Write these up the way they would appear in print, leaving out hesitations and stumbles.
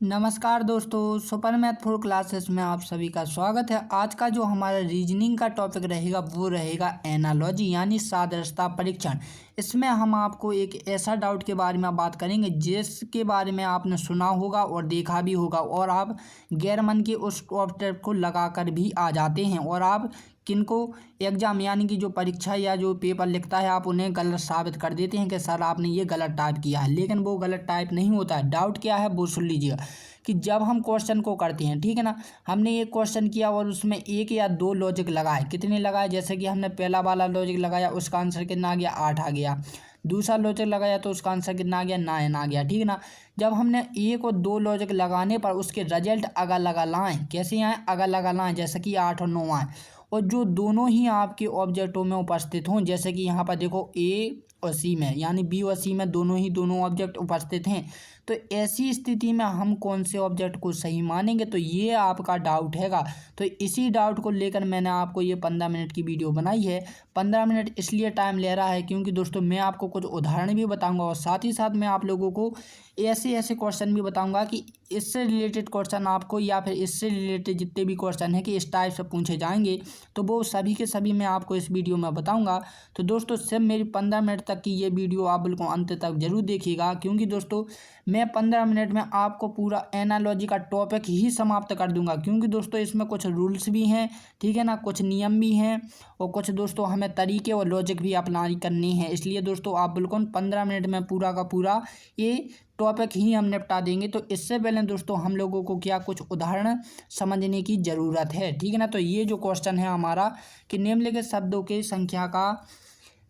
नमस्कार दोस्तों, super math 4 classes में आप सभी का स्वागत है। आज का जो हमारा रीजनिंग का टॉपिक रहेगा वो रहेगा एनालॉजी यानी सादृश्यता परीक्षण। इसमें हम आपको एक ऐसा डाउट के बारे में बात करेंगे जिसके बारे में आपने सुना होगा और देखा भी होगा और आप गैर मन के उस ऑब्जेक्ट को लगाकर भी आ जाते हैं और आप किनको एग्जाम यानी कि जो परीक्षा या जो पेपर लिखता है आप उन्हें गलत साबित कर देते हैं कि सर आपने ये गलत टाइप किया है, लेकिन वो गलत टाइप नहीं होता है। डाउट क्या है वो सुन लीजिएगा कि जब हम क्वेश्चन को करते हैं, ठीक है ना, हमने एक क्वेश्चन किया और उसमें एक या दो लॉजिक लगाए, कितने लगाए, जैसे कि हमने पहला वाला लॉजिक लगाया उसका आंसर कितना आ गया 8 आ गया, दूसरा लॉजिक लगाया तो उसका आंसर कितना आ गया 9 आ गया, ठीक है ना। जब हमने एक और दो लॉजिक लगाने पर उसके रिजल्ट अलग अलग लाएँ, कैसे आए, अलग अलग लाएँ, जैसे कि 8 और 9 आए और जो दोनों ही आपके ऑब्जेक्टों में उपस्थित हों, जैसे कि यहाँ पर देखो ए और सी में यानी बी और सी में दोनों ऑब्जेक्ट उपस्थित हैं, तो ऐसी स्थिति में हम कौन से ऑब्जेक्ट को सही मानेंगे, तो ये आपका डाउट हैगा। तो इसी डाउट को लेकर मैंने आपको ये 15 मिनट की वीडियो बनाई है। 15 मिनट इसलिए टाइम ले रहा है क्योंकि दोस्तों मैं आपको कुछ उदाहरण भी बताऊंगा और साथ ही साथ मैं आप लोगों को ऐसे क्वेश्चन भी बताऊंगा कि इससे रिलेटेड क्वेश्चन आपको या फिर इससे रिलेटेड जितने भी क्वेश्चन हैं कि इस टाइप से पूछे जाएंगे, तो वो सभी के सभी मैं आपको इस वीडियो में बताऊंगा। तो दोस्तों सिर्फ मेरी 15 मिनट तक की ये वीडियो आप बिल्कुल अंत तक जरूर देखिएगा, क्योंकि दोस्तों मैं 15 मिनट में आपको पूरा एनालॉजी का टॉपिक ही समाप्त कर दूंगा, क्योंकि दोस्तों इसमें कुछ रूल्स भी हैं, ठीक है ना, कुछ नियम भी हैं और कुछ दोस्तों हमें तरीके और लॉजिक भी अप्लाई करनी है। इसलिए दोस्तों आप बिल्कुल 15 मिनट में पूरा का पूरा ये टॉपिक ही हम निपटा देंगे। तो इससे पहले दोस्तों हम लोगों को क्या कुछ उदाहरण समझने की ज़रूरत है, ठीक है ना। तो ये जो क्वेश्चन है हमारा कि निम्नलिखित शब्दों की संख्या का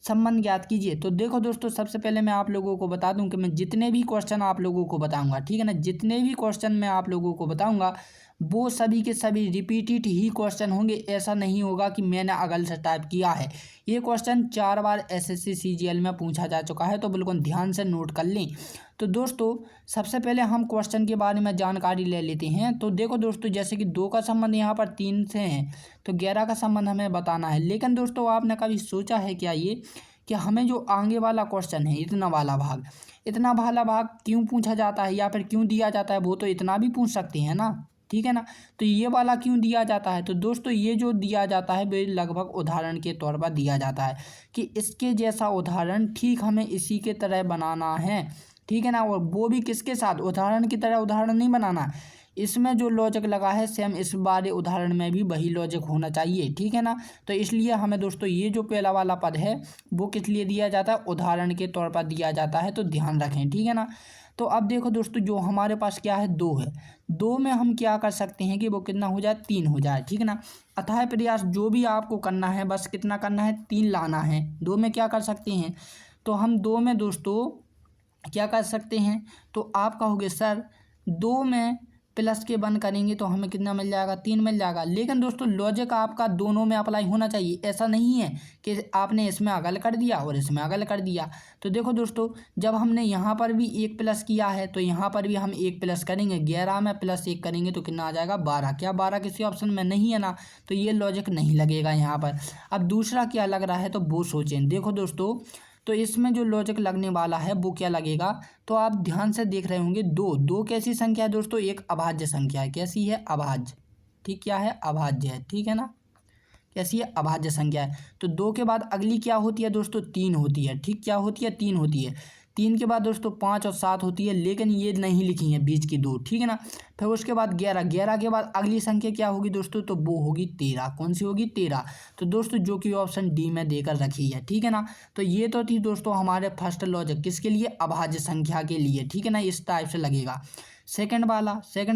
संबंध ज्ञात कीजिए। तो देखो दोस्तों सबसे पहले मैं आप लोगों को बता दूं कि मैं जितने भी क्वेश्चन आप लोगों को बताऊंगा, ठीक है ना, जितने भी क्वेश्चन मैं आप लोगों को बताऊंगा वो सभी के सभी रिपीटेड ही क्वेश्चन होंगे। ऐसा नहीं होगा कि मैंने अगल से टाइप किया है। ये क्वेश्चन 4 बार एसएससी सीजीएल में पूछा जा चुका है, तो बिल्कुल ध्यान से नोट कर लें। तो दोस्तों सबसे पहले हम क्वेश्चन के बारे में जानकारी ले लेते हैं। तो देखो दोस्तों जैसे कि 2 का संबंध यहाँ पर 3 से है, तो 11 का संबंध हमें बताना है। लेकिन दोस्तों आपने कभी सोचा है क्या ये कि हमें जो आगे वाला क्वेश्चन है इतना वाला भाग क्यों पूछा जाता है या फिर क्यों दिया जाता है? वो तो इतना भी पूछ सकते हैं ना, ठीक है ना। तो ये वाला क्यों दिया जाता है? तो दोस्तों ये जो दिया जाता है वे लगभग उदाहरण के तौर पर दिया जाता है कि इसके जैसा उदाहरण ठीक हमें इसी के तरह बनाना है, ठीक है ना। और वो भी किसके साथ? उदाहरण की तरह उदाहरण नहीं बनाना, इसमें जो लॉजिक लगा है सेम इस वाले उदाहरण में भी वही लॉजिक होना चाहिए, ठीक है ना। तो इसलिए हमें दोस्तों ये जो पहला वाला पद है वो किस लिए दिया जाता है? उदाहरण के तौर पर दिया जाता है, तो ध्यान रखें, ठीक है ना। तो अब देखो दोस्तों जो हमारे पास क्या है 2 है, 2 में हम क्या कर सकते हैं कि वो कितना हो जाए 3 हो जाए, ठीक है ना। अथाह प्रयास जो भी आपको करना है बस कितना करना है 3 लाना है। 2 में क्या कर सकते हैं? तो हम 2 में दोस्तों क्या कर सकते हैं? तो आप कहोगे सर 2 में प्लस के 1 करेंगे तो हमें कितना मिल जाएगा? 3 मिल जाएगा। लेकिन दोस्तों लॉजिक आपका दोनों में अप्लाई होना चाहिए। ऐसा नहीं है कि आपने इसमें अगल कर दिया और इसमें अगल कर दिया। तो देखो दोस्तों जब हमने यहाँ पर भी 1 प्लस किया है तो यहाँ पर भी हम 1 प्लस करेंगे। 11 में प्लस 1 करेंगे तो कितना आ जाएगा? 12। क्या 12 किसी ऑप्शन में नहीं है ना, तो ये लॉजिक नहीं लगेगा यहाँ पर। अब दूसरा क्या लग रहा है तो वो सोचें। देखो दोस्तों तो इसमें जो लॉजिक लगने वाला है वो क्या लगेगा? तो आप ध्यान से देख रहे होंगे 2 कैसी संख्या है दोस्तों? एक अभाज्य संख्या है। कैसी है? अभाज्य, ठीक, क्या है? अभाज्य है, ठीक है ना। कैसी है? अभाज्य संख्या है। तो 2 के बाद अगली क्या होती है दोस्तों? 3 होती है, ठीक, क्या होती है? 3 होती है। 3 के बाद दोस्तों 5 और 7 होती है, लेकिन ये नहीं लिखी है बीच की 2, ठीक है ना। फिर उसके बाद 11 के बाद अगली संख्या क्या होगी दोस्तों? तो वो होगी 13। कौन सी होगी? 13। तो दोस्तों जो कि ऑप्शन डी में देकर रखी है, ठीक है ना। तो ये तो थी दोस्तों हमारे फर्स्ट लॉजिक, किसके लिए? अभाज्य संख्या के लिए, ठीक है ना। इस टाइप से लगेगा। सेकंड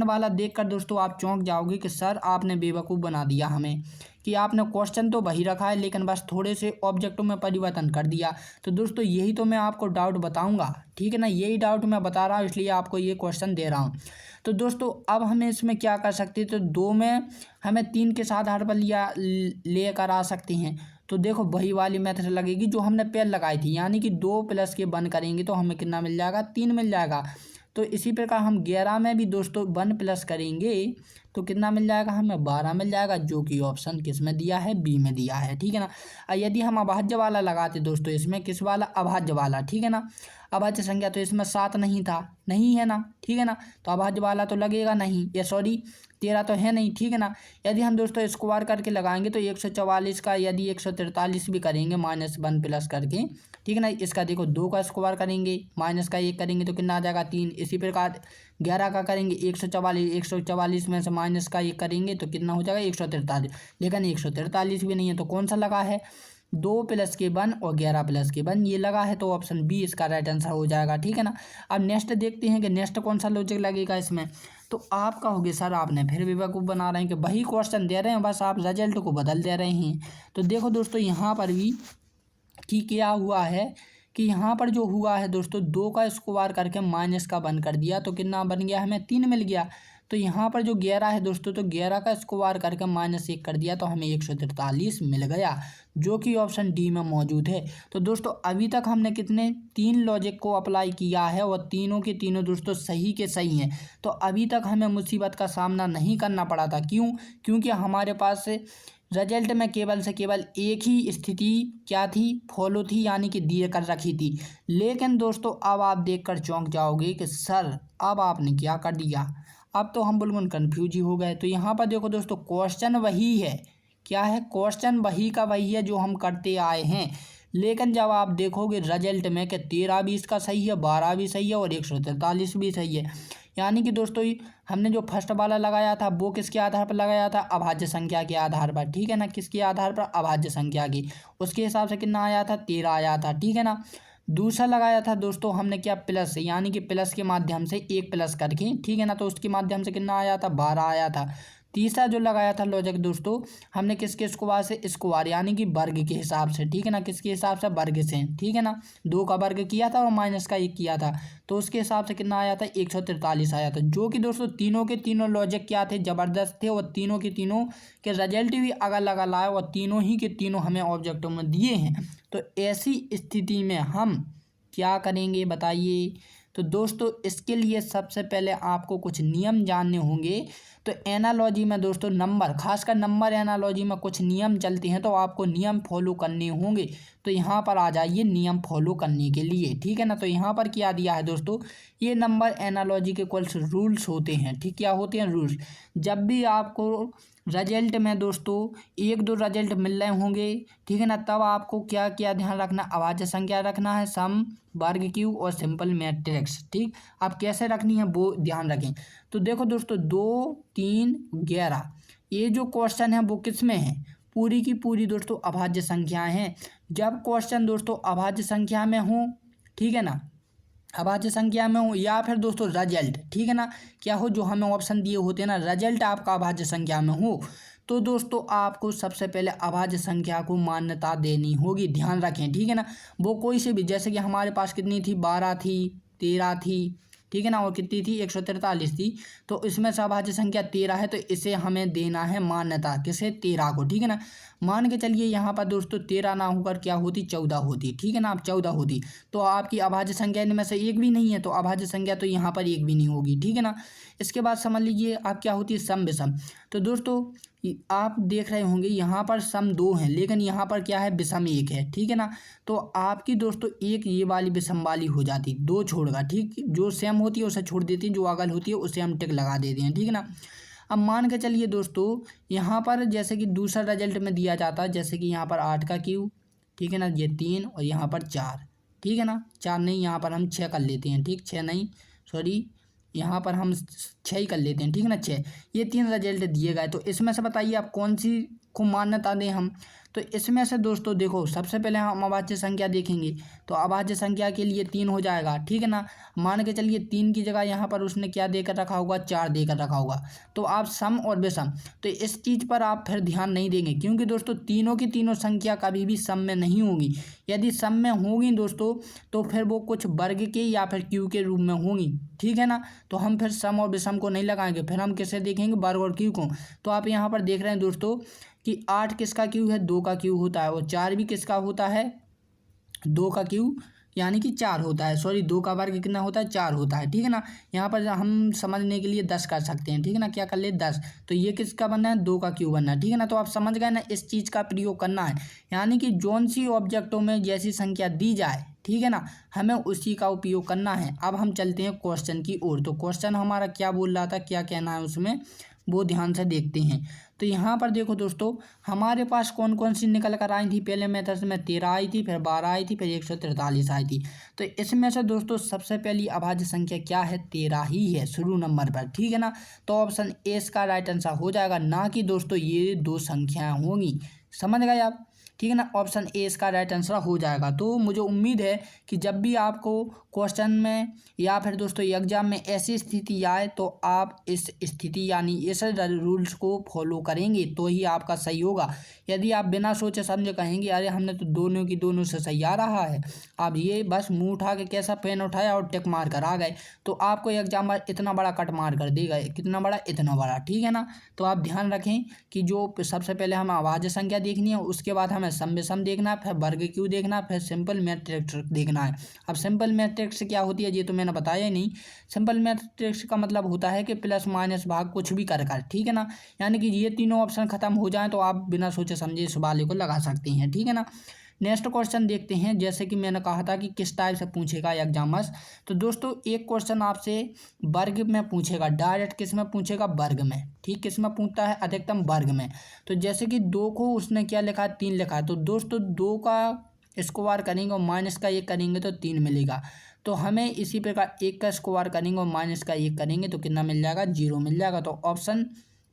वाला देखकर दोस्तों आप चौंक जाओगे कि सर आपने बेवकूफ़ बना दिया हमें, कि आपने क्वेश्चन तो वही रखा है लेकिन बस थोड़े से ऑब्जेक्टों में परिवर्तन कर दिया। तो दोस्तों यही तो मैं आपको डाउट बताऊंगा, ठीक है ना, यही डाउट मैं बता रहा हूँ, इसलिए आपको ये क्वेश्चन दे रहा हूँ। तो दोस्तों अब हमें इसमें क्या कर सकते हैं? तो 2 में हमें 3 के साथ हर पल या लेकर आ सकते हैं। तो देखो वही वाली मेथड लगेगी जो हमने पहले लगाई थी, यानी कि 2 प्लस के 1 करेंगे तो हमें कितना मिल जाएगा? 3 मिल जाएगा। तो इसी प्रकार हम 11 में भी दोस्तों 1 प्लस करेंगे तो कितना मिल जाएगा हमें 12 मिल जाएगा, जो कि ऑप्शन किस में दिया है, बी में दिया है। ठीक है ना। यदि हम अभाज्य वाला लगाते दोस्तों, इसमें किस वाला, अभाज्य वाला। ठीक है ना। अभाज्य संख्या तो इसमें 7 नहीं था, नहीं है ना। ठीक है ना। तो अभाज्य वाला तो लगेगा नहीं, ये सॉरी 13 तो है नहीं। ठीक है ना। यदि हम दोस्तों स्क्वायर करके लगाएंगे तो 144 का यदि 143 भी करेंगे -1 प्लस करके, ठीक है ना, इसका देखो 2 का स्क्वायर करेंगे माइनस का 1 करेंगे तो कितना आ जाएगा 3। इसी प्रकार 11 का करेंगे 144 में से माइनस का 1 करेंगे तो कितना हो जाएगा 143। लेकिन 143 भी नहीं है, तो कौन सा लगा है, 2 प्लस के 1 और 11 प्लस के 1 ये लगा है, तो ऑप्शन बी इसका राइट आंसर हो जाएगा। ठीक है ना। अब नेक्स्ट देखते हैं कि नेक्स्ट कौन सा लॉजिक लगेगा इसमें। तो आप कहोगे सर आपने फिर बेवकूफ़ बना रहे हैं कि वही क्वेश्चन दे रहे हैं, बस आप रिजल्ट को बदल दे रहे हैं। तो देखो दोस्तों यहाँ पर भी कि क्या हुआ है कि यहाँ पर जो हुआ है दोस्तों, 2 का स्क्वायर करके माइनस का 1 कर दिया तो कितना बन गया, हमें 3 मिल गया। तो यहाँ पर जो 11 है दोस्तों, तो 11 का स्क्वायर करके -1 कर दिया तो हमें 143 मिल गया, जो कि ऑप्शन डी में मौजूद है। तो दोस्तों अभी तक हमने कितने 3 लॉजिक को अप्लाई किया है और तीनों के तीनों दोस्तों सही के सही हैं। तो अभी तक हमें मुसीबत का सामना नहीं करना पड़ा था। क्यों? क्योंकि हमारे पास रिजल्ट में केवल से केवल एक ही स्थिति क्या थी, फॉलो थी, यानी कि दिए कर रखी थी। लेकिन दोस्तों अब आप देखकर चौंक जाओगे कि सर अब आपने क्या कर दिया, अब तो हम बिल्कुल कन्फ्यूज ही हो गए। तो यहाँ पर देखो दोस्तों क्वेश्चन वही है, क्या है, क्वेश्चन वही का वही है जो हम करते आए हैं। लेकिन जब आप देखोगे रिजल्ट में कि 13 भी इसका सही है, 12 भी सही है और 143 भी सही है, यानी कि दोस्तों हमने जो फर्स्ट वाला लगाया था वो किसके आधार पर लगाया था, अभाज्य संख्या के आधार पर। ठीक है ना। किसके आधार पर, अभाज्य संख्या की। उसके हिसाब से कितना आया था, 13 आया था। ठीक है ना। दूसरा लगाया था दोस्तों हमने क्या, प्लस, यानी कि प्लस के माध्यम से 1 प्लस करके, ठीक है ना, तो उसके माध्यम से कितना आया था, 12 आया था। तीसरा जो लगाया था लॉजिक दोस्तों हमने किसके स्क्वायर से, स्क्वायर यानी कि वर्ग के हिसाब से। ठीक है ना। किसके हिसाब से, वर्ग से। ठीक है ना। 2 का वर्ग किया था और माइनस का 1 किया था, तो उसके हिसाब से कितना आया था, 143 आया था। जो कि दोस्तों तीनों के तीनों लॉजिक क्या थे, ज़बरदस्त थे, और तीनों के तीनों के रिजल्ट भी अलग अलग आए और तीनों ही के तीनों हमें ऑब्जेक्टिव में दिए हैं। तो ऐसी स्थिति में हम क्या करेंगे बताइए। तो दोस्तों इसके लिए सबसे पहले आपको कुछ नियम जानने होंगे। तो एनालॉजी में दोस्तों नंबर, खासकर नंबर एनालॉजी में कुछ नियम चलते हैं, तो आपको नियम फॉलो करने होंगे। तो यहाँ पर आ जाइए नियम फॉलो करने के लिए। ठीक है ना। तो यहाँ पर क्या दिया है दोस्तों, ये नंबर एनालॉजी के कुछ रूल्स होते हैं। ठीक, क्या होते हैं रूल्स। जब भी आपको रिजल्ट में दोस्तों 1-2 रिजल्ट मिल रहे होंगे, ठीक है ना, तब आपको क्या क्या ध्यान रखना, अभाज्य संख्या रखना है, सम, वर्ग, क्यूब और सिंपल मैट्रिक्स। ठीक, आप कैसे रखनी है वो ध्यान रखें। तो देखो दोस्तों 2, 3, 11 ये जो क्वेश्चन है वो किस में है, पूरी की पूरी दोस्तों अभाज्य संख्याएं हैं। जब क्वेश्चन दोस्तों अभाज्य संख्या में हो, ठीक है ना, अभाज्य संख्या में हो, या फिर दोस्तों रिजल्ट, ठीक है ना, क्या हो, जो हमें ऑप्शन दिए होते हैं ना, रिजल्ट आपका अभाज्य संख्या में हो, तो दोस्तों आपको सबसे पहले अभाज्य संख्या को मान्यता देनी होगी। ध्यान रखें। ठीक है ना। वो कोई से भी, जैसे कि हमारे पास कितनी थी, 12 थी, 13 थी, ठीक है ना, और कितनी थी, 143 थी। तो इसमें से अभाज्य संख्या 13 है, तो इसे हमें देना है मान्यता, किसे, 13 को। ठीक है ना। मान के चलिए यहाँ पर दोस्तों 13 ना होकर क्या होती, 14 होती। ठीक है ना। अब 14 होती तो आपकी अभाज्य संख्या इनमें से एक भी नहीं है, तो अभाज्य संख्या तो यहाँ पर एक भी नहीं होगी। ठीक है ना। इसके बाद समझ लीजिए आप क्या होती है, सम विषम। तो दोस्तों आप देख रहे होंगे यहाँ पर सम 2 हैं, लेकिन यहाँ पर क्या है, विषम 1 है। ठीक है ना। तो आपकी दोस्तों एक ये वाली विषम वाली हो जाती, 2 छोड़कर। ठीक, जो सेम होती है उसे छोड़ देती है, जो अगल होती है उसे हम टिक लगा देते हैं। ठीक है ना। अब मान के चलिए दोस्तों यहाँ पर जैसे कि दूसरा रिजल्ट में दिया जाता है, जैसे कि यहाँ पर 8 का क्यूब, ठीक है ना, ये 3 और यहाँ पर 4, ठीक है ना, 4 नहीं, यहाँ पर हम 6 कर लेते हैं। ठीक, 6 नहीं, सॉरी, यहाँ पर हम 6 ही कर लेते हैं। ठीक है ना, 6, ये 3 रिजल्ट दिए गए। तो इसमें से बताइए आप कौन सी को मान्यता दें हम। तो इसमें से दोस्तों देखो सबसे पहले हम अभाज्य संख्या देखेंगे, तो अभाज्य संख्या के लिए 3 हो जाएगा। ठीक है ना। मान के चलिए 3 की जगह यहाँ पर उसने क्या देकर रखा होगा, 4 देकर रखा होगा। तो आप सम और विषम, तो इस चीज़ पर आप फिर ध्यान नहीं देंगे, क्योंकि दोस्तों तीनों की तीनों संख्या कभी भी सम में नहीं होगी। यदि सम में होगी दोस्तों तो फिर वो कुछ वर्ग के या फिर क्यू के रूप में होंगी। ठीक है ना। तो हम फिर सम और विषम को नहीं लगाएंगे, फिर हम किसे देखेंगे, वर्ग और क्यू को। तो आप यहाँ पर देख रहे हैं दोस्तों कि 8 किसका क्यू है, 2 का क्यू होता है, और 4 भी किसका होता है, 2 का क्यू, यानी कि 4 होता है, सॉरी 2 का वर्ग कितना होता है, 4 होता है, ठीक है ना। यहाँ पर हम समझने के लिए 10 कर सकते हैं, ठीक है ना। क्या कर ले 10, तो ये किसका बनना है, 2 का क्यूब बनना है, ठीक है ना। तो आप समझ गए ना, इस चीज़ का प्रयोग करना है, यानी कि जौन सी ऑब्जेक्टों में जैसी संख्या दी जाए, ठीक है ना, हमें उसी का उपयोग करना है। अब हम चलते हैं क्वेश्चन की ओर। तो क्वेश्चन हमारा क्या बोल रहा था, क्या कहना है उसमें, वो ध्यान से देखते हैं। तो यहाँ पर देखो दोस्तों, हमारे पास कौन कौन सी निकल कर आई थी, पहले मेथड में 13 आई थी, फिर 12 आई थी, फिर 143 आई थी। तो इसमें से दोस्तों सबसे पहली अभाज्य संख्या क्या है, 13 ही है शुरू नंबर पर, ठीक है ना। तो ऑप्शन ए इसका राइट आंसर हो जाएगा, ना कि दोस्तों ये 2 संख्याएं होंगी, समझ गए आप, ठीक है ना। ऑप्शन ए इसका राइट आंसर हो जाएगा। तो मुझे उम्मीद है कि जब भी आपको क्वेश्चन में या फिर दोस्तों एग्जाम में ऐसी स्थिति आए तो आप इस स्थिति यानी इस रूल्स को फॉलो करेंगे तो ही आपका सही होगा। यदि आप बिना सोचे समझे कहेंगे अरे हमने तो दोनों की दोनों से सही आ रहा है, आप ये बस मुंह उठा के कैसा पेन उठाया और टिक मार कर आ गए, तो आपको एग्जाम इतना बड़ा कट मार कर देगा, कितना बड़ा, इतना बड़ा, ठीक है ना। तो आप ध्यान रखें कि जो सबसे पहले हमें अभाज्य संख्या देखनी है, उसके बाद हमें सम विषम देखना है, फिर वर्ग क्यों देखना है, फिर सिंपल मैट्रिक्स देखना है। अब सिंपल मैट्रिक्स क्या होती है ये तो मैंने बताया ही नहीं। सिंपल मैट्रिक्स का मतलब होता है कि प्लस माइनस भाग कुछ भी कर, ठीक है ना। यानी कि ये तीनों ऑप्शन खत्म हो जाएं तो आप बिना सोचे समझे इस वाले को लगा सकते हैं, ठीक है ना। नेक्स्ट क्वेश्चन देखते हैं। जैसे कि मैंने कहा था कि किस टाइप से पूछेगा एग्जामर्स, तो दोस्तों एक क्वेश्चन आपसे वर्ग में पूछेगा, डायरेक्ट किस में पूछेगा, वर्ग में, ठीक, किस में पूछता है, अधिकतम वर्ग में। तो जैसे कि 2 को उसने क्या लिखा है, 3 लिखा है, तो दोस्तों 2 का स्क्वायर करेंगे और माइनस का 1 करेंगे तो 3 मिलेगा। तो हमें इसी प्रकार 1 का स्क्वायर करेंगे और माइनस का 1 करेंगे तो कितना मिल जाएगा, 0 मिल जाएगा। तो ऑप्शन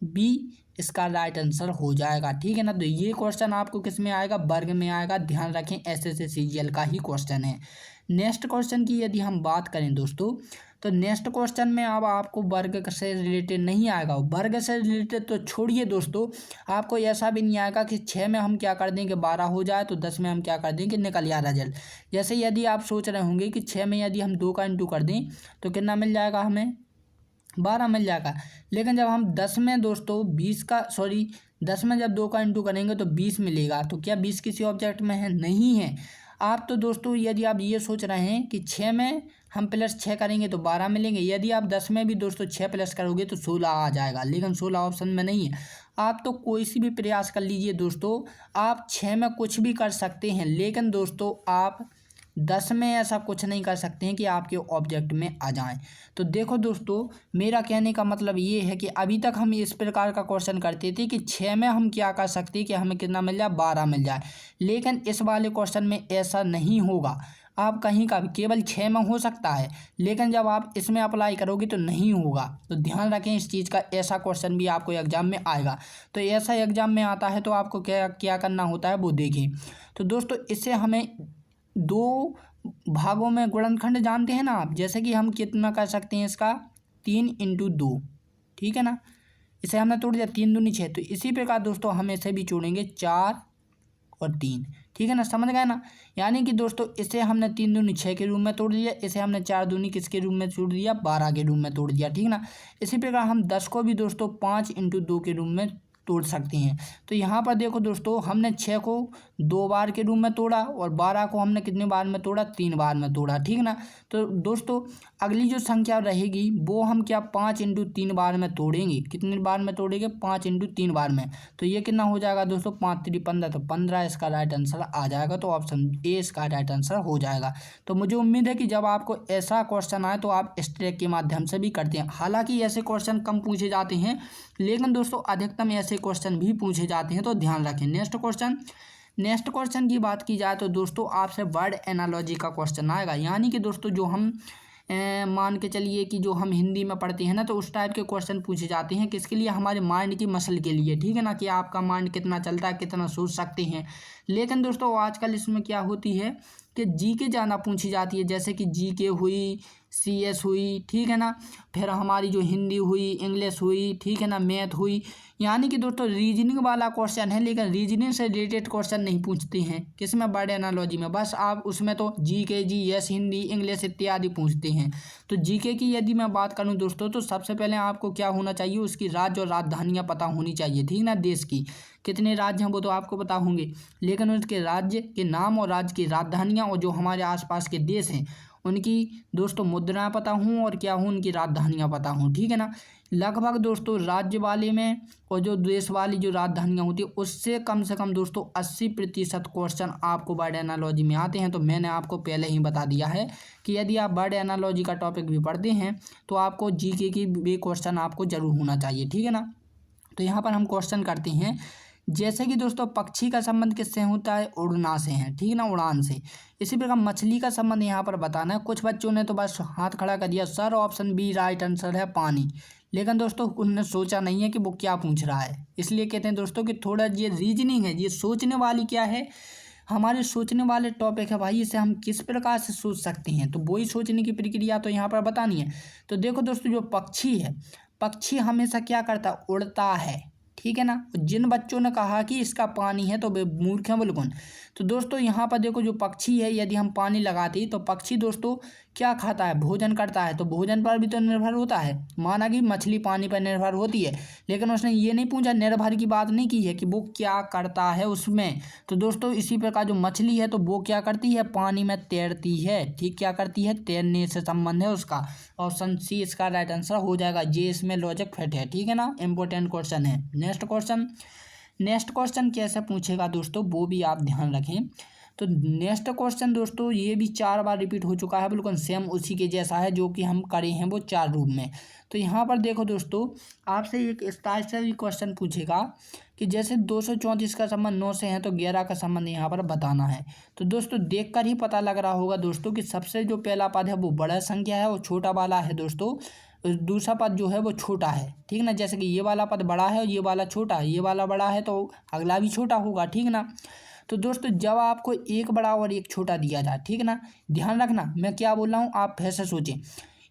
बी इसका राइट आंसर हो जाएगा, ठीक है ना। तो ये क्वेश्चन आपको किस में आएगा, वर्ग में आएगा, ध्यान रखें, एसएससी सीजीएल का ही क्वेश्चन है। नेक्स्ट क्वेश्चन की यदि हम बात करें दोस्तों, तो नेक्स्ट क्वेश्चन में अब आपको वर्ग से रिलेटेड नहीं आएगा। वर्ग से रिलेटेड तो छोड़िए दोस्तों, आपको ऐसा भी नहीं आएगा कि 6 में हम क्या कर दें कि 12 हो जाए, तो 10 में हम क्या कर दें कि निकल आ रिजल्ट। जैसे यदि आप सोच रहे होंगे कि 6 में यदि हम 2 का इंटू कर दें तो कितना मिल जाएगा, हमें 12 मिल जाएगा। लेकिन जब हम 10 में दोस्तों 20 का, सॉरी 10 में जब 2 का इंटू करेंगे तो 20 मिलेगा। तो क्या 20 किसी ऑब्जेक्ट में है, नहीं है। आप तो दोस्तों यदि आप ये सोच रहे हैं कि 6 में हम प्लस 6 करेंगे तो 12 मिलेंगे, यदि आप 10 में भी दोस्तों 6 प्लस करोगे तो 16 आ जाएगा, लेकिन 16 ऑप्शन में नहीं है। आप तो कोई सी भी प्रयास कर लीजिए दोस्तों, आप 6 में कुछ भी कर सकते हैं, लेकिन दोस्तों आप 10 में ऐसा कुछ नहीं कर सकते हैं कि आपके ऑब्जेक्ट में आ जाएं। तो देखो दोस्तों, मेरा कहने का मतलब ये है कि अभी तक हम इस प्रकार का क्वेश्चन करते थे कि 6 में हम क्या कर सकते हैं कि हमें कितना मिल जाए, 12 मिल जाए। लेकिन इस वाले क्वेश्चन में ऐसा नहीं होगा। आप कहीं का भी केवल 6 में हो सकता है, लेकिन जब आप इसमें अप्लाई करोगे तो नहीं होगा। तो ध्यान रखें इस चीज़ का, ऐसा क्वेश्चन भी आपको एग्जाम में आएगा। तो ऐसा एग्जाम में आता है तो आपको क्या क्या करना होता है वो देखें। तो दोस्तों इससे हमें 2 भागों में गुणनखंड जानते हैं ना आप, जैसे कि हम कितना कर सकते हैं इसका, 3 × 2, ठीक है ना। इसे हमने तोड़ दिया, 3 दूनी 6। तो इसी प्रकार दोस्तों हम इसे भी जोड़ेंगे, 4 और 3, ठीक है ना, समझ गए ना। यानी कि दोस्तों इसे हमने 3 दूनी 6 के रूप में तोड़ दिया, इसे हमने 4 दूनी किसके रूप में तोड़ दिया, 12 के रूप में तोड़ दिया, ठीक ना। इसी प्रकार हम 10 को भी दोस्तों 5 × 2 के रूप में तोड़ सकते हैं। तो यहाँ पर देखो दोस्तों, हमने 6 को 2 बार के रूप में तोड़ा और 12 को हमने कितने बार में तोड़ा, 3 बार में तोड़ा, ठीक ना। तो दोस्तों अगली जो संख्या रहेगी वो हम क्या 5 × 3 बार में तोड़ेंगे, कितने बार में तोड़ेंगे, 5 × 3 बार में। तो ये कितना हो जाएगा दोस्तों, 5 × 3 = 15, तो 15 इसका राइट आंसर आ जाएगा। तो ऑप्शन ए इसका राइट आंसर हो जाएगा। तो मुझे उम्मीद है कि जब आपको ऐसा क्वेश्चन आए तो आप इस ट्रैक के माध्यम से भी करते हैं। हालांकि ऐसे क्वेश्चन कम पूछे जाते हैं, लेकिन दोस्तों अधिकतम ऐसे क्वेश्चन भी पूछे जाते हैं, तो ध्यान रखें। नेक्स्ट क्वेश्चन की बात की जाए तो दोस्तों आपसे वर्ड एनालॉजी का क्वेश्चन आएगा। यानी कि दोस्तों जो हम मान के चलिए कि जो हम हिंदी में पढ़ते हैं ना, तो उस टाइप के क्वेश्चन पूछे जाते हैं, किसके लिए, हमारे माइंड की मसल के लिए, ठीक है ना, कि आपका माइंड कितना चलता है, कितना सोच सकते हैं। लेकिन दोस्तों आजकल इसमें क्या होती है कि जीके ज़्यादा पूछी जाती है, जैसे कि जीके हुई, CS हुई, ठीक है ना, फिर हमारी जो हिंदी हुई, इंग्लिश हुई, ठीक है ना, मैथ हुई। यानी कि दोस्तों रीजनिंग वाला क्वेश्चन है, लेकिन रीजनिंग से रिलेटेड क्वेश्चन नहीं पूछते हैं किसमें, वर्ड एनालॉजी में। बस आप उसमें तो GK, GS, हिंदी, इंग्लिश इत्यादि पूछते हैं। तो GK की यदि मैं बात करूं दोस्तों, तो सबसे पहले आपको क्या होना चाहिए, उसकी राज्य और राजधानियाँ पता होनी चाहिए, ठीक ना। देश की कितने राज्य हैं वो तो आपको पता होंगे, लेकिन उसके राज्य के नाम और राज्य की राजधानियाँ और जो हमारे आसपास के देश हैं उनकी दोस्तों मुद्राएं पता हों और क्या हों, उनकी राजधानियाँ पता हों, ठीक है ना। लगभग दोस्तों राज्य वाले में और जो देश वाली जो राजधानियाँ होती है उससे कम से कम दोस्तों 80% क्वेश्चन आपको वर्ड एनालॉजी में आते हैं। तो मैंने आपको पहले ही बता दिया है कि यदि आप वर्ड एनालॉजी का टॉपिक भी पढ़ते हैं तो आपको GK की भी क्वेश्चन आपको जरूर होना चाहिए, ठीक है ना। तो यहाँ पर हम क्वेश्चन करते हैं, जैसे कि दोस्तों पक्षी का संबंध किससे होता है, उड़ना से है, ठीक है ना, उड़ान से। इसी प्रकार मछली का संबंध यहाँ पर बताना है। कुछ बच्चों ने तो बस हाथ खड़ा कर दिया, sir option B right answer है पानी। लेकिन दोस्तों उन्होंने सोचा नहीं है कि वो क्या पूछ रहा है, इसलिए कहते हैं दोस्तों कि थोड़ा ये रीजनिंग है, ये सोचने वाली क्या है, हमारे सोचने वाले टॉपिक है भाई, इसे हम किस प्रकार से सोच सकते हैं, तो वही सोचने की प्रक्रिया तो यहाँ पर बतानी है। तो देखो दोस्तों जो पक्षी है, पक्षी हमेशा क्या करता है, उड़ता है, ठीक है ना। जिन बच्चों ने कहा कि इसका पानी है तो वे मूर्ख हैं बिल्कुल। तो दोस्तों यहाँ पर देखो जो पक्षी है, यदि हम पानी लगाते तो पक्षी दोस्तों क्या खाता है, भोजन करता है, तो भोजन पर भी तो निर्भर होता है। माना कि मछली पानी पर निर्भर होती है, लेकिन उसने ये नहीं पूछा, निर्भर की बात नहीं की है कि वो क्या करता है उसमें। तो दोस्तों इसी प्रकार जो मछली है तो वो क्या करती है, पानी में तैरती है, ठीक, क्या करती है, तैरने से संबंध है उसका। ऑप्शन सी इसका राइट आंसर हो जाएगा, ये इसमें लॉजिक फिट है, ठीक है ना, इंपॉर्टेंट क्वेश्चन है। नेक्स्ट क्वेश्चन कैसे पूछेगा दोस्तों वो भी आप ध्यान रखें। तो नेक्स्ट क्वेश्चन दोस्तों ये भी 4 बार रिपीट हो चुका है, बिल्कुल सेम उसी के जैसा है जो कि हम करे हैं वो 4 रूप में। तो यहाँ पर देखो दोस्तों आपसे एक इस टाइप से भी क्वेश्चन पूछेगा कि जैसे 234 का संबंध 9 से है तो 11 का संबंध यहाँ पर बताना है। तो दोस्तों देखकर ही पता लग रहा होगा दोस्तों कि सबसे जो पहला पद है वो बड़ा संख्या है और छोटा वाला है दोस्तों, दूसरा पद जो है वो छोटा है, ठीक ना। जैसे कि ये वाला पद बड़ा है और ये वाला छोटा है, ये वाला बड़ा है तो अगला भी छोटा होगा, ठीक ना। तो दोस्तों जब आपको एक बड़ा और एक छोटा दिया जाए, ठीक ना, ध्यान रखना मैं क्या बोल रहा हूँ, आप फिर से सोचें,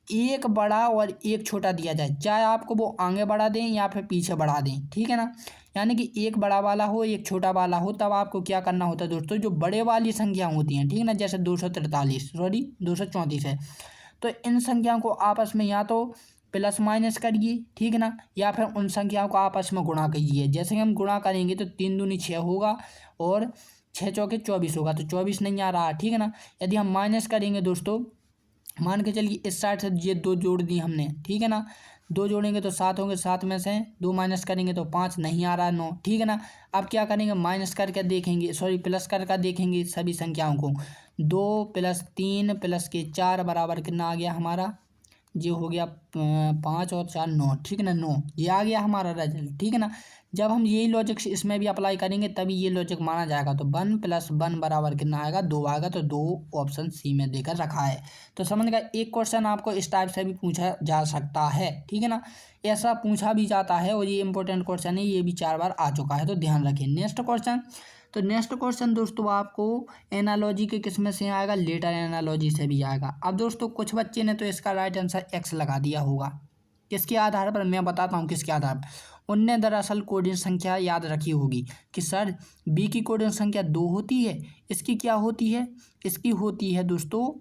एक बड़ा और एक छोटा दिया जाए, चाहे आपको वो आगे बढ़ा दें या फिर पीछे बढ़ा दें, ठीक है ना। यानी कि एक बड़ा वाला हो एक छोटा वाला हो, तब आपको क्या करना होता है दोस्तों, जो बड़े वाली संख्या होती हैं, ठीक ना, जैसे 234 है, तो इन संख्याओं को आपस में या तो प्लस माइनस करिए, ठीक है ना, या फिर उन संख्याओं को आपस में गुणा कीजिए। जैसे कि हम गुणा करेंगे तो 3 दूनी 6 होगा और 6 चौके 24 होगा, तो 24 नहीं आ रहा, ठीक है ना। यदि हम माइनस करेंगे दोस्तों, मान के चलिए इस साइड से ये 2 जोड़ दी हमने, ठीक है ना, 2 जोड़ेंगे तो 7 होंगे, 7 में से 2 माइनस करेंगे तो 5 नहीं आ रहा, 9, ठीक है ना। अब क्या करेंगे, माइनस करके देखेंगे, सॉरी प्लस करके देखेंगे सभी संख्याओं को, 2 + 3 + के 4 बराबर कितना आ गया हमारा, ये हो गया 5 और 4 9, ठीक है ना, 9 ये आ गया हमारा रिजल्ट, ठीक है ना। जब हम यही लॉजिक इसमें भी अप्लाई करेंगे तभी ये लॉजिक माना जाएगा। तो 1 + 1 बराबर कितना आएगा, 2 आएगा, तो 2 ऑप्शन सी में देकर रखा है। तो समझ गए, एक क्वेश्चन आपको इस टाइप से भी पूछा जा सकता है, ठीक है ना, ऐसा पूछा भी जाता है और ये इंपॉर्टेंट क्वेश्चन है, ये भी 4 बार आ चुका है, तो ध्यान रखिए। नेक्स्ट क्वेश्चन, तो नेक्स्ट क्वेश्चन दोस्तों आपको एनालॉजी के किस में से आएगा, लेटर एनालॉजी से भी आएगा। अब दोस्तों कुछ बच्चे ने तो इसका राइट आंसर एक्स लगा दिया होगा, किसके आधार पर, मैं बताता हूँ किसके आधार पर। उनने दरअसल कोडिंग संख्या याद रखी होगी कि सर बी की कोडिंग संख्या 2 होती है, इसकी क्या होती है, इसकी होती है दोस्तों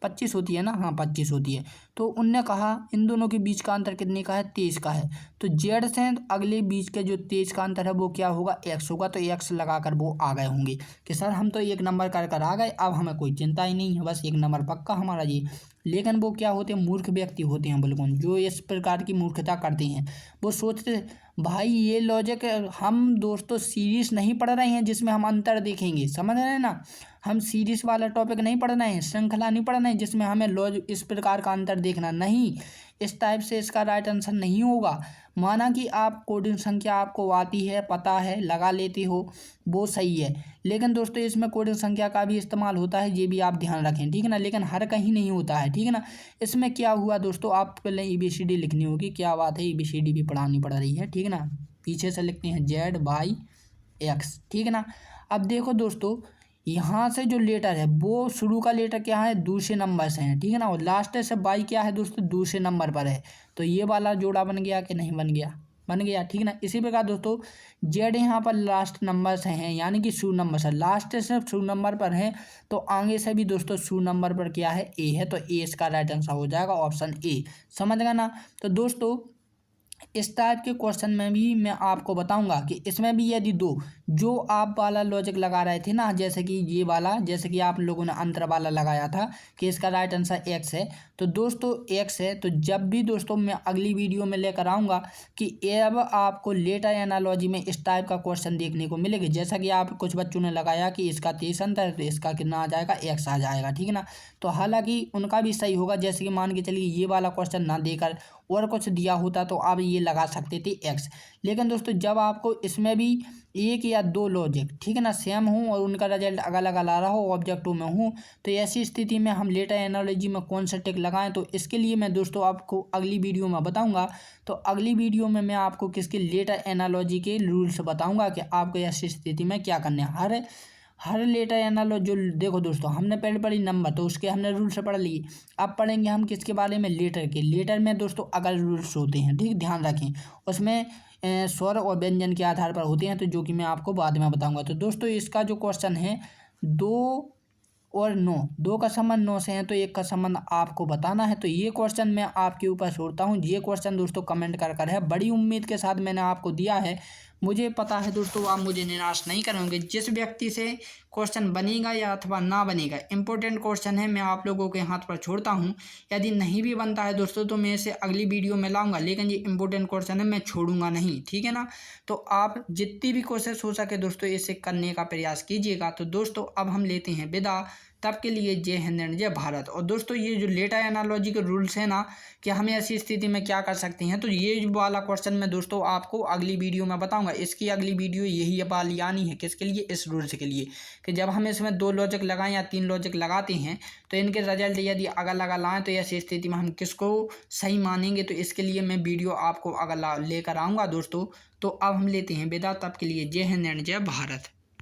25 होती है ना, हाँ 25 होती है। तो उनने कहा इन दोनों के बीच का अंतर कितने का है, 23 का है। तो जेड से अगले बीच के जो 23 का अंतर है वो क्या होगा, एक्स होगा। तो एक्स लगाकर वो आ गए होंगे कि सर हम तो 1 नंबर कर आ गए, अब हमें कोई चिंता ही नहीं है, बस 1 नंबर पक्का हमारा ये। लेकिन वो क्या होते हैं, मूर्ख व्यक्ति होते हैं बिल्कुल, जो इस प्रकार की मूर्खता करते हैं। वो सोचते भाई ये लॉजिक, हम दोस्तों सीरीज नहीं पढ़ रहे हैं जिसमें हम अंतर देखेंगे, समझ रहे हैं ना, हम सीरीज वाला टॉपिक नहीं पढ़ रहे हैं, श्रृंखला नहीं पढ़ रहे हैं जिसमें हमें लॉजिक इस प्रकार का अंतर देखना, नहीं, इस टाइप से इसका राइट आंसर नहीं होगा। माना कि आप कोडिंग संख्या आपको आती है, पता है, लगा लेते हो, वो सही है, लेकिन दोस्तों इसमें कोडिंग संख्या का भी इस्तेमाल होता है, ये भी आप ध्यान रखें, ठीक है ना, लेकिन हर कहीं नहीं होता है, ठीक है ना। इसमें क्या हुआ दोस्तों, आप पहले ABCD लिखनी होगी, क्या बात है, ABCD भी पढ़ानी पड़ रही है, ठीक है ना। पीछे से लिखते हैं Z Y X, ठीक है ना। अब देखो दोस्तों यहाँ से जो लेटर है वो शुरू का लेटर क्या है, दूसरे नंबर से है, ठीक है ना। और लास्ट से बाई क्या है दोस्तों, दूसरे नंबर पर है। तो ये वाला जोड़ा बन गया कि नहीं बन गया, बन गया, ठीक है ना। इसी प्रकार दोस्तों जेड यहाँ पर लास्ट नंबर से हैं, यानी कि शू नंबर से, लास्ट से शू नंबर पर है तो आगे से भी दोस्तों शू नंबर पर क्या है, ए है। तो ए इसका राइट आंसर हो जाएगा ऑप्शन ए। समझ गए ना। तो दोस्तों इस टाइप के क्वेश्चन में भी मैं आपको बताऊंगा कि इसमें भी यदि दो जो आप वाला लॉजिक लगा रहे थे ना, जैसे कि ये वाला, जैसे कि आप लोगों ने अंतर वाला लगाया था कि इसका राइट आंसर एक्स है, तो दोस्तों एक्स है। तो जब भी दोस्तों मैं अगली वीडियो में लेकर आऊँगा कि अब आपको लेटर एनालॉजी में इस टाइप का क्वेश्चन देखने को मिलेगा। जैसा कि आप कुछ बच्चों ने लगाया कि इसका 30 अंतर है तो इसका कितना आ जाएगा, एक्स आ जाएगा, ठीक है ना। तो हालांकि उनका भी सही होगा, जैसे कि मान के चलिए ये वाला क्वेश्चन ना देकर और कुछ दिया होता तो आप ये लगा सकते थे एक्स। लेकिन दोस्तों जब आपको इसमें भी एक या दो लॉजिक, ठीक है ना, सेम हो और उनका रिजल्ट अलग अलग ला रहा हो, ऑब्जेक्टिव में हो, तो ऐसी स्थिति में हम लेटर एनालॉजी में कौन सा टिक लगाएं, तो इसके लिए मैं दोस्तों आपको अगली वीडियो में बताऊंगा। तो अगली वीडियो में मैं आपको किसके लेटर एनालॉजी के रूल्स बताऊंगा कि आपको ऐसी स्थिति में क्या करना है। हर लेटर एनालॉजी जो देखो दोस्तों हमने पहले पढ़ी नंबर, तो उसके हमने रूल्स पढ़ लिए। अब पढ़ेंगे हम किसके बारे में, लेटर के। लेटर में दोस्तों अगर रूल्स होते हैं, ठीक, ध्यान रखें, उसमें स्वर और व्यंजन के आधार पर होते हैं, तो जो कि मैं आपको बाद में बताऊंगा। तो दोस्तों इसका जो क्वेश्चन है 2 और 9, 2 का संबंध 9 से है तो 1 का संबंध आपको बताना है। तो ये क्वेश्चन मैं आपके ऊपर छोड़ता हूँ। ये क्वेश्चन दोस्तों कमेंट कर है, बड़ी उम्मीद के साथ मैंने आपको दिया है। मुझे पता है दोस्तों आप मुझे निराश नहीं करोगे। जिस व्यक्ति से क्वेश्चन बनेगा या अथवा ना बनेगा, इंपॉर्टेंट क्वेश्चन है, मैं आप लोगों के हाथ पर छोड़ता हूँ। यदि नहीं भी बनता है दोस्तों तो मैं इसे अगली वीडियो में लाऊंगा, लेकिन ये इंपॉर्टेंट क्वेश्चन है, मैं छोड़ूंगा नहीं, ठीक है ना। तो आप जितनी भी कोशिश हो सके दोस्तों इसे करने का प्रयास कीजिएगा। तो दोस्तों अब हम लेते हैं विदा, तब के लिए जय हिंद एंड जय भारत। और दोस्तों ये जो लेटर एनालॉजी के रूल्स है ना कि हमें ऐसी स्थिति में क्या कर सकते हैं, तो ये वाला क्वेश्चन मैं दोस्तों आपको अगली वीडियो में बताऊंगा। इसकी अगली वीडियो यही वाली आनी है, किसके लिए, इस रूल्स के लिए, कि जब हम इसमें 2 लॉजिक लगाएं या 3 लॉजिक लगाते हैं तो इनके रिजल्ट यदि अगल अलग लाएँ तो ऐसी स्थिति में हम किसको सही मानेंगे। तो इसके लिए मैं वीडियो आपको अगला लेकर आऊँगा दोस्तों। तो अब हम लेते हैं विदा, तब के लिए जय हिंद एंड जय भारत।